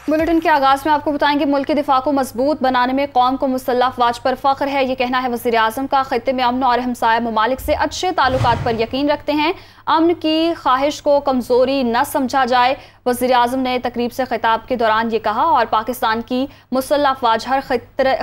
Bulletin के आगाज में आपको बताएंगे, मुल्क के दिफा को मजबूत बनाने में कौम को मुसल्लह अफवाज पर फख्र है। ये कहना है वज़ीर आज़म का। खित्ते में अमन और हमसाया ममालिक से अच्छे ताल्लुकात पर यकीन रखते हैं। अमन की ख्वाहिश को कमजोरी न समझा जाए। वज़ीर आज़म ने तकरीब से खिताब के दौरान ये कहा। और पाकिस्तान की मुसल्लह अफवाज हर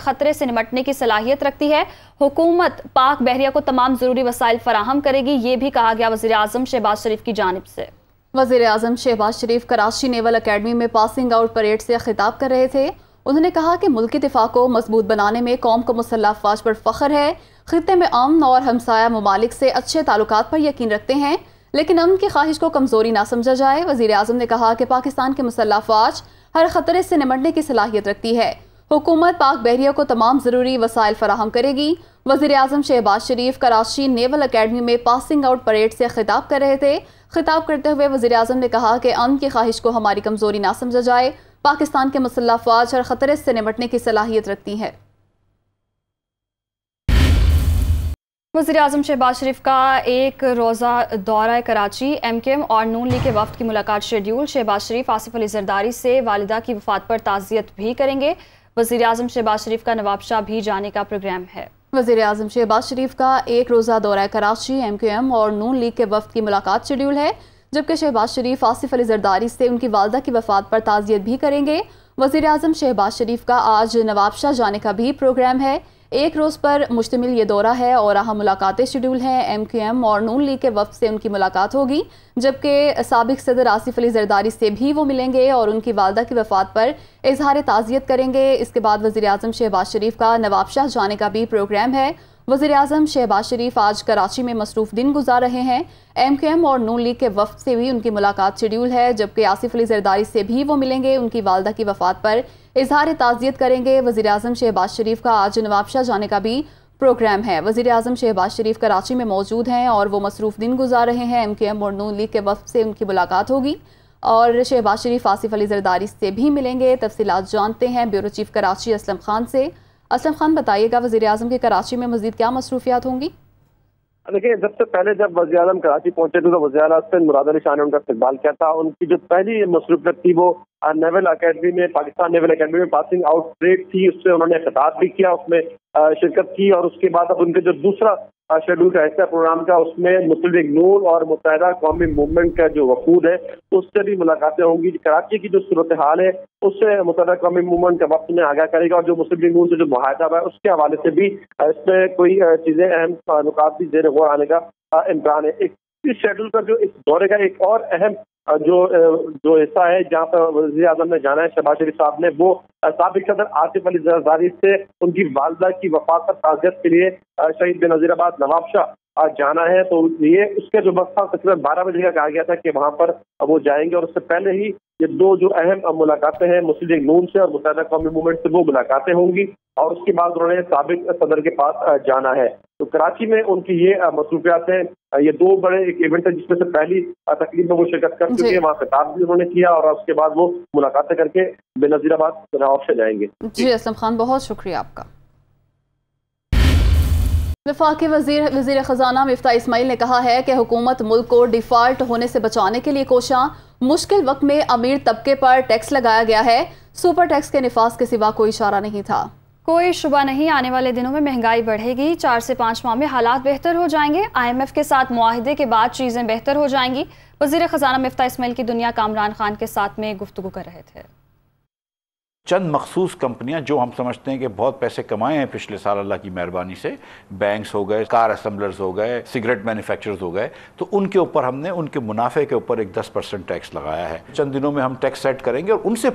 खतरे से निपटने की सलाहियत रखती है। हुकूमत पाक बहरिया को तमाम ज़रूरी वसाइल फराहम करेगी। ये भी कहा गया वज़ीर आज़म शहबाज शरीफ की जानिब से। वज़ीर आज़म शहबाज शरीफ कराची नेवल अकेडमी में पासिंग आउट परेड से खिताब कर रहे थे। उन्होंने कहा कि मुल्क के दिफा को मजबूत बनाने में कौम को मुसल्लह अफवाज पर फख्र है। खित्ते में अमन और हमसाया ममालिक से अच्छे ताल्लुकात पर यकीन रखते हैं, लेकिन अमन की ख्वाहिश को कमजोरी ना समझा जाए। वज़ीर आज़म ने कहा कि पाकिस्तान के मुसल्लह अफवाज हर खतरे से निपटने की सलाहियत रखती है। हुकूमत पाक बहरिया को तमाम ज़रूरी वसाइल फराहम करेगी। वज़ीर आज़म शहबाज शरीफ कराची नेवल अकेडमी में पासिंग आउट परेड से खिताब कर रहे थे। खिताब करते हुए वज़ीर आज़म ने कहा कि अमन की ख्वाहिश को हमारी कमजोरी ना समझा जाए। पाकिस्तान के मुसल्लह अफवाज हर खतरे से निपटने की सलाहियत रखती है। वज़ीर आज़म शहबाज शरीफ का एक रोज़ा दौरा कराची, MKM और नून लीग के वफ़द की मुलाकात शेड्यूल। शहबाज शरीफ आसिफ अली जरदारी से वालिदा की वफ़ात पर ताज़ियत भी करेंगे। वज़ीर आज़म शहबाज शरीफ का नवाबशाह भी जाने का प्रोग्राम है। वज़ीर आज़म शहबाज शरीफ का एक रोज़ा दौरा कराची, MKM और नून लीग के वफ़द की मुलाकात शेड्यूल है, जबकि शहबाज शरीफ आसिफ अली जरदारी से उनकी वालिदा की वफ़ात पर ताज़ियत भी करेंगे। वज़ीर आज़म शहबाज शरीफ का आज नवाबशाह जाने का भी प्रोग्राम है। एक रोज़ पर मुश्तमिल ये दौरा है और अहम मुलाकातें शेड्यूल हैं। MKM और नून लीग के वफ़द से उनकी मुलाकात होगी, जबकि साबिक़ सदर आसिफ अली जरदारी से भी वो मिलेंगे और उनकी वालिदा की वफ़ात पर इजहार ताज़ियत करेंगे। इसके बाद वज़ीर आज़म शहबाज शरीफ का नवाबशाह जाने का भी प्रोग्राम है। वज़ीर आज़म शहबाज शरीफ आज कराची में मसरूफ़ दिन गुजार रहे हैं। MKM और नून लीग के वफ़द से भी उनकी मुलाकात शेड्यूल है, जबकि आसिफ अली जरदारी से भी वो मिलेंगे, उनकी वालिदा की वफ़ात पर इजहार ताज़ियत करेंगे। वज़ीर आज़म शहबाज शरीफ का आज नवाबशाह जाने का भी प्रोग्राम है। वज़ीर आज़म शहबाज शरीफ कराची में मौजूद हैं और वो मसरूफ़ दिन गुजार रहे हैं। MKM और नून लीग के वफ़द से उनकी मुलाकात होगी और शहबाज शरीफ आसिफ अली जरदारी से भी मिलेंगे। तफसीलात जानते हैं ब्यूरो चीफ कराची असलम खान से। असलम खान, बताइएगा वज़ीर आज़म के कराची में मज़ीद क्या मसरूफियात होंगी? देखिए, सबसे पहले जब वज़ीर आज़म कराची पहुंचे थे तो वज़ीर आला से मुराद अली शाह ने उनका इस्तकबाल किया था। उनकी जो पहली मसरूफियत थी वो नेवल अकेडमी में, पाकिस्तान नेवल अकेडमी में पासिंग आउट परेड थी। उससे उन्होंने खिताब भी किया, उसमें शिरकत की। और उसके बाद अब उनके जो दूसरा शेड्यूल का हिस्सा प्रोग्राम का, उसमें मुस्लिम लीग नून और मुत्तहिदा कौमी मूवमेंट का जो वफूद है उससे भी मुलाकातें होंगी। कराची की जो सूरत हाल है उससे मुत्तहिदा कौमी मूवमेंट का वक्त में आगाह करेगा और जो मुस्लिम लीग नून से जो मुआहदा है उसके हवाले से भी इसमें कोई चीजें अहम नुकात भी जेर गौर आने का इम्कान है। इस शेड्यूल का जो इस दौरे का एक और अहम जो हिस्सा है जहाँ पर वज़ीर आज़म ने जाना है शहबाज शरीफ साहब ने, वो साबिक़ सदर आसिफ अली जरदारी से उनकी वालिदा की वफ़ात पर ताज़ियत के लिए शहीद बेनज़ीराबाद नवाबशाह जाना है। तो ये उसके जो वक्त था तकरीबन 12 बजे का कहा गया था कि वहाँ पर वो जाएंगे। और उससे पहले ही ये दो जो अहम मुलाकातें हैं मुस्लिम लीग नून से और मुत्तहिदा कौमी मूवमेंट से, वो मुलाकातें होंगी और उसके बाद उन्होंने साबिक़ सदर के पास जाना है। तो कराची में उनकी ये मसरूफियात हैं। ये दो बड़े एक इवेंट है जिसमें से पहली तकरीब में वो शिरकत कर चुके हैं, वहाँ खिताब भी उन्होंने किया और उसके बाद वो मुलाकातें करके बेनज़ीराबाद नवाबशाह जाएंगे। जी असलम खान, बहुत शुक्रिया आपका। वफाकी वज़ीर ख़ज़ाना मिफ्ता इस्माइल ने कहा है कि हुकूमत मुल्क को डिफ़ाल्ट होने से बचाने के लिए कोशां। मुश्किल वक्त में अमीर तबके पर टैक्स लगाया गया है। सुपर टैक्स के निफाज के सिवा कोई इशारा नहीं था। कोई शुबा नहीं, आने वाले दिनों में महंगाई बढ़ेगी। 4 से 5 माह में हालात बेहतर हो जाएंगे। IMF के साथ मुआहदे के बाद चीज़ें बेहतर हो जाएंगी। वज़ीर ख़ज़ाना मिफ्ता इस्माइल की दुनिया कामरान खान के साथ में गुफ्तगू कर रहे थे। चंद मखसूस कंपनियां जो हम समझते हैं कि बहुत पैसे कमाए हैं पिछले साल अल्लाह की मेहरबानी से, बैंक्स हो गए, कार असेंबलर्स हो गए, सिगरेट मैन्युफैक्चरर्स हो गए, तो उनके ऊपर हमने उनके मुनाफे के ऊपर एक 10% टैक्स लगाया है। चंद दिनों में हम टैक्स सेट करेंगे और उनसे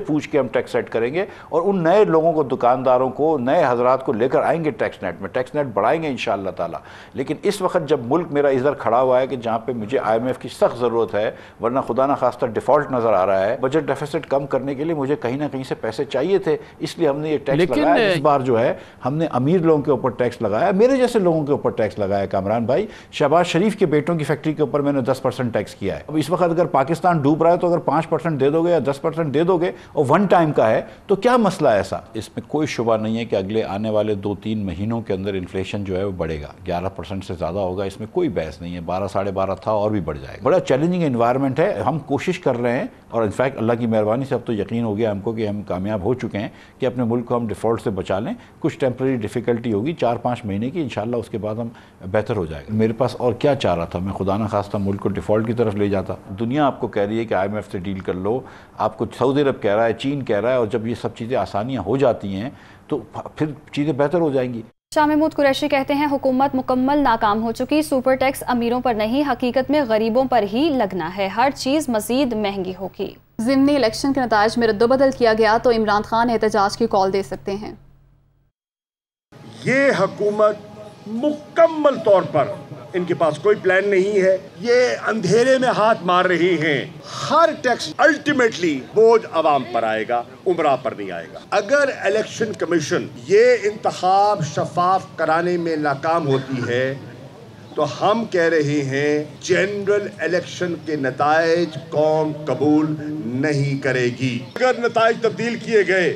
पूछ के हम टैक्स सेट करेंगे और उन नए लोगों को, दुकानदारों को, नए हजरात को लेकर आएंगे टैक्स नेट में। टैक्स नेट बढ़ाएंगे इंशाअल्लाह ताला। लेकिन इस वक्त जब मुल्क मेरा इधर खड़ा हुआ है कि जहाँ पे मुझे IMF की सख्त ज़रूरत है, वरना खुदा ना खास्ता डिफ़ॉल्ट नज़र आ रहा है, बजट डेफिसिट कम करने के लिए मुझे कहीं ना कहीं से पैसे चाहिए थे, इसलिए हमने ये टैक्स लगाया। इस बार जो है हमने अमीर लोगों के ऊपर टैक्स लगाया, मेरे जैसे लोगों के ऊपर टैक्स लगाया। कामरान भाई, शहबाज शरीफ के बेटों की फैक्ट्री के ऊपर मैंने 10% टैक्स किया है। अब इस वक्त अगर पाकिस्तान डूब रहा है तो अगर 5% दे दोगे या 10% दे दोगे और वन टाइम का है तो क्या मसला है ऐसा? इसमें कोई शुबा नहीं है कि अगले आने वाले 2-3 महीनों के अंदर इन्फ्लेशन जो है वो बढ़ेगा, 11% से ज़्यादा होगा, इसमें कोई बहस नहीं है। 12, 12.5 था और भी बढ़ जाएगा। बड़ा चैलेंजिंग एनवायरनमेंट है। हम कोशिश कर रहे हैं और इनफैक्ट अल्लाह की मेहरबानी से अब तो यकीन हो गया हमको कि हम कामयाब हो चुके हैं कि अपने मुल्क को हम डिफ़ॉल्ट से बचा लें। कुछ टेम्प्रेरी डिफ़िकल्टी होगी 4-5 महीने की, इंशाल्लाह उसके बाद हम बेहतर हो जाएगा। मेरे पास और क्या चाह रहा था, मैं खुदा न खास्ता मुल्क को डिफ़ॉल्ट की तरफ ले जाता। दुनिया आपको कह रही है कि IMF से डील कर लो, आपको सऊदी अरब कह रहा है, चीन कह रहा है, और जब ये सब चीज़ें आसानियाँ हो जाती हैं तो फिर चीज़ें बेहतर हो जाएंगी। शाह महमूद कुरैशी कहते हैं हुकूमत मुकम्मल नाकाम हो चुकी, सुपर टैक्स अमीरों पर नहीं, हकीकत में गरीबों पर ही लगना है, हर चीज़ मजीद महंगी होगी। ज़िमनी इलेक्शन के नताइज में रद्दोबदल किया गया तो इमरान खान एहतजाज की कॉल दे सकते हैं। ये हुकूमत मुकम्मल तौर पर इनके पास कोई प्लान नहीं है, ये अंधेरे में हाथ मार रही हैं। हर टैक्स अल्टीमेटली बोझ अवाम पर आएगा, उमरा पर नहीं आएगा। अगर इलेक्शन कमीशन ये इंतखाब शफाफ कराने में नाकाम होती है तो हम कह रहे हैं जनरल इलेक्शन के नताइज कौम कबूल नहीं करेगी। अगर नताइज तब्दील किए गए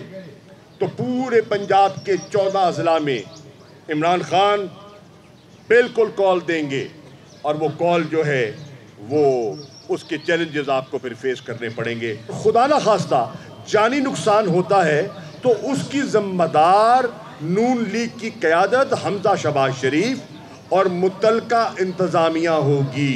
तो पूरे पंजाब के 14 जिला में इमरान खान बिल्कुल कॉल देंगे और वो कॉल जो है वो उसके चैलेंजेस आपको फिर फेस करने पड़ेंगे। खुदा ना खास्ता जानी नुकसान होता है तो उसकी जिम्मेदार नून लीग की क़यादत हमजा शहबाज शरीफ और मुतलका इंतजामिया होगी।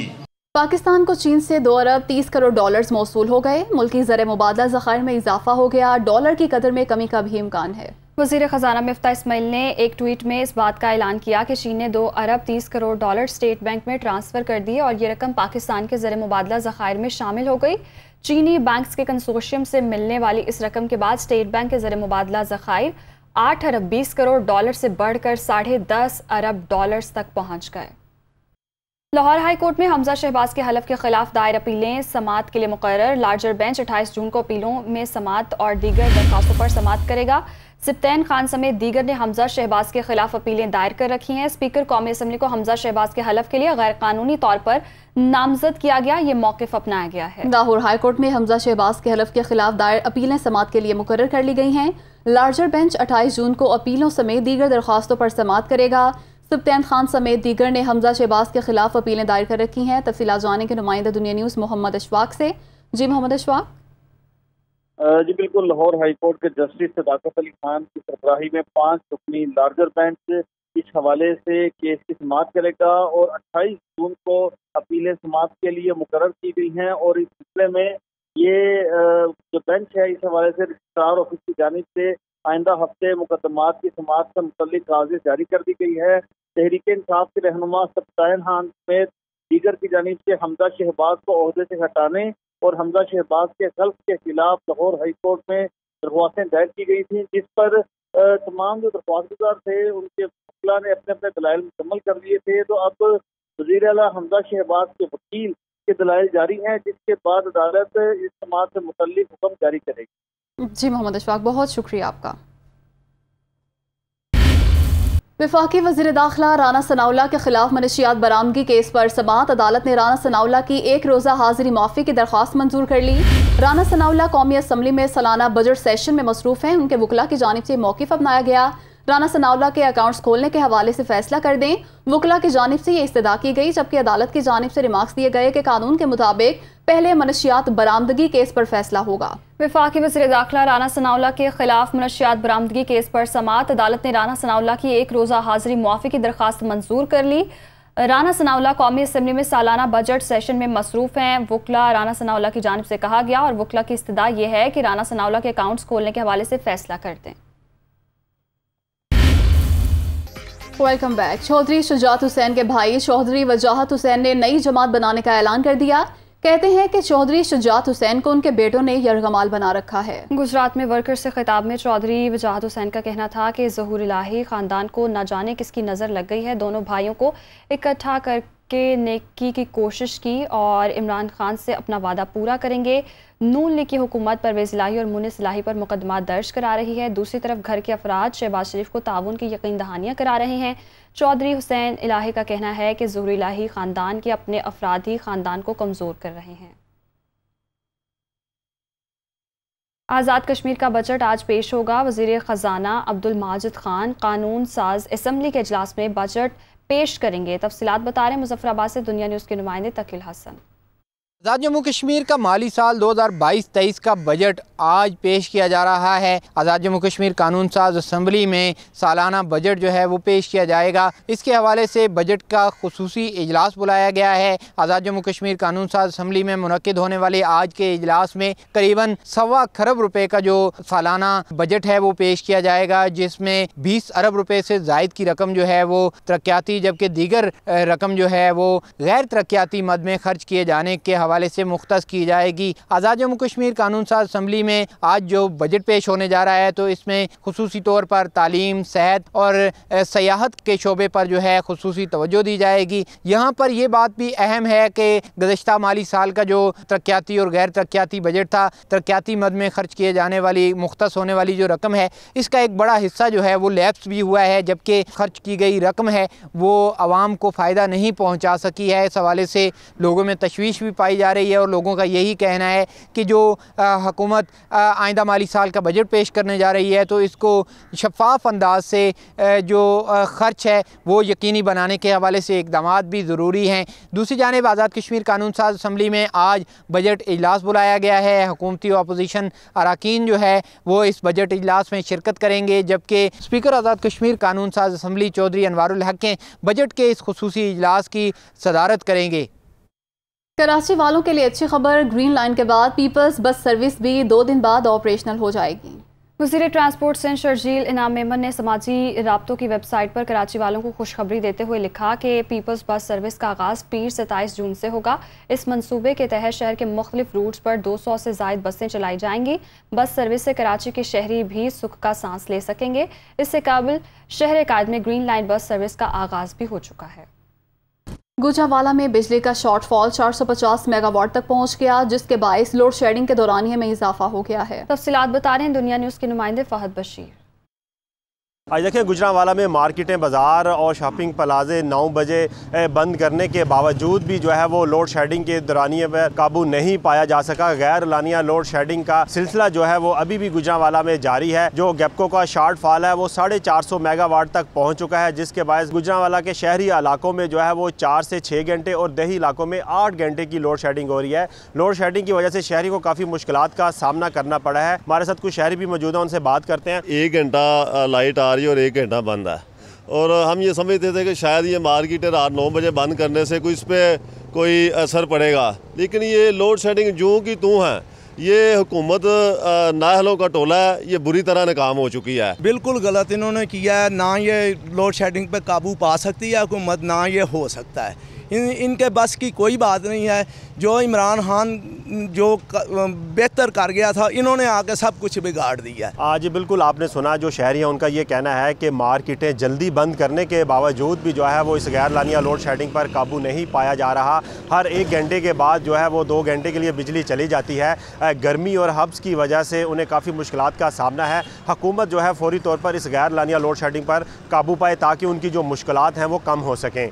पाकिस्तान को चीन से 2 अरब 30 करोड़ डॉलर्स मौसूल हो गए, मुल्की ज़र मुबादला ज़खायर में इजाफा हो गया, डॉलर की कदर में कमी का भी इम्कान है। वज़ीर ख़जाना मिफ्ता इस्माइल ने एक ट्वीट में इस बात का ऐलान किया कि चीन ने 2 अरब 30 करोड़ डॉलर स्टेट बैंक में ट्रांसफ़र कर दिए और ये रकम पाकिस्तान के ज़र मुबादला ज़खायर में शामिल हो गई। चीनी बैंक्स के कंसोर्शियम से मिलने वाली इस रकम के बाद स्टेट बैंक के ज़र मुबादला ज़खायर 8 अरब 20 करोड़ डॉलर से बढ़कर 10.5 अरब डॉलर्स तक पहुँच गए। लाहौर हाई कोर्ट में हमजा शहबाज के हलफ के खिलाफ दायर अपीलें समाअत के लिए मुकर्रर। लार्जर बेंच 28 जून को अपीलों में समाअत और दीगर दरखास्तों पर समाअत करेगा। सिप्तैन खान समेत दीगर ने हमजा शहबाज के खिलाफ अपीलें दायर कर रखी हैं। स्पीकर कौमी असम्बली को हमजा शहबाज के हलफ के लिए गैर कानूनी तौर पर नामजद किया गया, ये मौक़िफ़ अपनाया गया है। लाहौर हाई कोर्ट में हमजा शहबाज के हलफ के खिलाफ दायर अपीलें समाअत के लिए मुकर्रर कर ली गई हैं। लार्जर बेंच 28 जून को अपीलों समेत दीगर दरखास्तों पर समाअत करेगा। सिप्तैन खान समेत दीगर ने हमजा शहबाज के खिलाफ अपीलें दायर कर रखी हैं। तफसीलात जाने के नुमाइंदा दुनिया न्यूज़ मोहम्मद अशफाक से। जी मोहम्मद अशफाक। जी बिल्कुल, लाहौर हाई कोर्ट के जस्टिस सदाकत अली खान की सरबराही में 5 रुकनी लार्जर बेंच इस हवाले से केस की समाअत करेगा और 28 जून को अपीलें समाअत के लिए मुकर्रर की गई हैं। और इस सिलसिले में ये जो बेंच है इस हवाले से रजिस्ट्रार ऑफिस की जानिब से आइंदा हफ्ते मुकदमात की समाअत से मुतल्लिक कागज़ जारी कर दी गई है। तहरीक इंसाफ के रहनुमा सिप्तैन खान समेत दीगर की जानिब से हमजा शहबाज को ओहदे से हटाने और हमजा शहबाज के खल्फ के खिलाफ लाहौर हाई कोर्ट में दरख्वास्तें दायर की गई थी, जिस पर तमाम जो दरख्वास्तदार थे उनके वकील ने अपने अपने दलाइल मुकम्मल कर लिए थे। तो अब वज़ीर आला हमजा शहबाज के वकील के दलाइल जारी हैं, जिसके बाद अदालत इस समाअत से मुतल्लिक हुक्म जारी करेगी। जी मोहम्मद अशफाक, बहुत शुक्रिया आपका। वफाकी वज़ीर दाखिला राना सनाउल्ला के खिलाफ मनशियात बरामदगी केस पर समाअत। अदालत ने राना सनाउल्ला की 1 रोज़ा हाजिरी माफ़ी की दरख्वास्त मंजूर कर ली। राना सनाउल्ला कौमी असम्बली में सालाना बजट सेशन में मसरूफ़ हैं। उनके वकला की जानिब से मौक़िफ़ अपनाया गया। राना सनाउल्ला के अकाउंट्स खोलने के हवाले से फैसला कर दें, वकला की जानिब से ये इस्तदा की गई, जबकि अदालत की जानिब से रिमार्क्स दिए गए कि कानून के मुताबिक पहले मनशियात बरामदगी केस पर फैसला होगा। वफाकी वज़ीर दाखिला राना सनाउल्ला के खिलाफ मनशियात बरामदगी केस पर समाअत। अदालत ने राना सनाउल्ला की 1 रोज़ा हाजिरी मुआफ़ी की दरख्वास्त मंजूर कर ली। राना सनाउल्ला कौमी असम्बली में सालाना बजट सेशन में मसरूफ़ हैं। वकला राना सनाउल्ला की जानिब से कहा गया और वकला की इस्तदा ये है कि राना सनाउल्ला के अकाउंट्स खोलने के हवाले से फैसला कर दें। Welcome back. चौधरी शुजात हुसैन के भाई चौधरी वजाहत हुसैन ने नई जमात बनाने का ऐलान कर दिया। कहते हैं कि चौधरी शुजात हुसैन को उनके बेटों ने यरगमाल बना रखा है। गुजरात में वर्कर्स से खिताब में चौधरी वजाहत हुसैन का कहना था कि ज़हूर इलाही ख़ानदान को न जाने किसकी नज़र लग गई है, दोनों भाइयों को इकट्ठा के नेकी की कोशिश की और इमरान खान से अपना वादा पूरा करेंगे। नून लीग की हुकूमत परवेज़ इलाही और मुनिस इलाही पर मुकदमा दर्ज करा रही है। दूसरी तरफ घर के अफराद शहबाज शरीफ को ताउन की यकीन दहानियाँ करा रहे हैं। चौधरी हुसैन इलाही का कहना है कि ज़ुहरी इलाही ख़ानदान के अपने अफराद ही ख़ानदान को कमज़ोर कर रहे हैं। आज़ाद कश्मीर का बजट आज पेश होगा। वज़ीर ख़जाना अब्दुल माजिद खान कानून साज असम्बली के इजलास में बजट पेश करेंगे। तफसीलात बता रहे हैं मुजफ्फराबाद से दुनिया न्यूज़ के नुमाइंदे तकील हसन। आज़ाद जम्मू कश्मीर का माली साल 2022-23 का बजट आज पेश किया जा रहा है। आज़ाद जम्मू कश्मीर कानून साज असम्बली में सालाना बजट जो है वो पेश किया जाएगा। इसके हवाले से बजट का खुसूसी इजलास बुलाया गया है। आज़ाद जम्मू कश्मीर कानून साज असम्बली में मुनक्किद होने वाले आज के इजलास में करीबन 1.25 खरब रुपए का जो सालाना बजट है वो पेश किया जाएगा, जिसमें 20 अरब रुपए से ज़ायद की रकम जो है वो तरक्याती, जबकि दीगर रकम जो है वो गैर तरक्याती मद में खर्च किए जाने के हवाले से मुख्तस की जाएगी। आज़ाद जम्मू कश्मीर कानून साज असम्बली में आज जो बजट पेश होने जा रहा है तो इसमें खुसूसी तौर पर तालीम, सेहत और सियाहत के शोबे पर जो है खुसूसी तवज्जो दी जाएगी। यहाँ पर यह बात भी अहम है कि गुज़श्ता माली साल का जो तरक्याती और गैर तरक्याती बजट था, तरक्याती मद में खर्च किए जाने वाली मुख्तस होने वाली जो रकम है इसका एक बड़ा हिस्सा जो है वो लैप्स भी हुआ है, जबकि खर्च की गई रकम है वो आवाम को फ़ायदा नहीं पहुँचा सकी है। इस हवाले से लोगों में तशवीश भी पाई जा रही है और लोगों का यही कहना है कि जो हुकूमत आइंदा माली साल का बजट पेश करने जा रही है तो इसको शफाफ अंदाज से जो ख़र्च है वो यकीनी बनाने के हवाले से इक़दाम भी ज़रूरी हैं। दूसरी जानिब आज़ाद कश्मीर कानून साज असम्बली में आज बजट इजलास बुलाया गया है। हुकूमती और अपोजिशन अरकान जो है वो इस बजट इजलास में शिरकत करेंगे, जबकि स्पीकर आज़ाद कश्मीर कानून साज असम्बली चौधरी अनवारुल हक बजट के इस खुसूसी इजलास की सदारत करेंगे। कराची वालों के लिए अच्छी खबर, ग्रीन लाइन के बाद पीपल्स बस सर्विस भी 2 दिन बाद ऑपरेशनल हो जाएगी। वज़ीर ट्रांसपोर्ट सिंध शर्जील इनाम मेमन ने समाजी राब्तों की वेबसाइट पर कराची वालों को खुशखबरी देते हुए लिखा कि पीपल्स बस सर्विस का आगाज़ पीर 27 जून से होगा। इस मंसूबे के तहत शहर के मुख्तलिफ रूट्स पर 200 से ज़ायद बसें चलाई जाएंगी। बस सर्विस से कराची के शहरी भी सुख का सांस ले सकेंगे। इससे काबिल शहर कायद में ग्रीन लाइन बस सर्विस का आगाज़ भी हो चुका है। गुजरावाला में बिजली का शॉर्टफॉल 450 मेगावाट तक पहुंच गया, जिसके बायस लोड शेडिंग के दौरानिये में इजाफा हो गया है। तफसीलात बता रहे हैं दुनिया न्यूज़ के नुमाइंदे फहद बशीर। आज देखिए गुजरावाला में मार्केटें, बाज़ार और शॉपिंग प्लाजे 9 बजे बंद करने के बावजूद भी जो है वो लोड शेडिंग के दौरानिये पर काबू नहीं पाया जा सका। गैर लानिया लोड शेडिंग का सिलसिला जो है वो अभी भी गुजरावाला में जारी है। जो गैपको का शॉर्ट फॉल है वो 450 मेगावाट तक पहुँच चुका है, जिसके बायस गुजरावाला के शहरी इलाकों में जो है वो 4 से 6 घंटे और देही इलाकों में 8 घंटे की लोड शेडिंग हो रही है। लोड शेडिंग की वजह से शहरी को काफ़ी मुश्किलात का सामना करना पड़ा है। हमारे साथ कुछ शहरी भी मौजूद हैं, उनसे बात करते हैं। 1 घंटा लाइट आ रही है और 1 घंटा बंद है, और हम ये समझते थे कि शायद ये मार्केटें रात 9 बजे बंद करने से कोई इस पर कोई असर पड़ेगा, लेकिन ये लोड शेडिंग जूं की तूं है। ये हुकूमत नाअहलों का टोला है, ये बुरी तरह नाकाम हो चुकी है। बिल्कुल गलत इन्होंने किया है। ना ये लोड शेडिंग पर काबू पा सकती है हुकूमत, ना ये हो सकता है। इनके बस की कोई बात नहीं है। जो इमरान खान जो बेहतर कर गया था, इन्होंने आके सब कुछ बिगाड़ दिया। आज बिल्कुल आपने सुना जो शहरी हैं उनका ये कहना है कि मार्केटें जल्दी बंद करने के बावजूद भी जो है वो इस गैर लानिया लोड शेडिंग पर काबू नहीं पाया जा रहा। हर 1 घंटे के बाद जो है वो 2 घंटे के लिए बिजली चली जाती है। गर्मी और हब्स की वजह से उन्हें काफ़ी मुश्किलात का सामना है। हुकूमत जो है फौरी तौर पर इस गैर लानिया लोड शेडिंग पर काबू पाए ताकि उनकी जो मुश्किलात हैं वो कम हो सकें।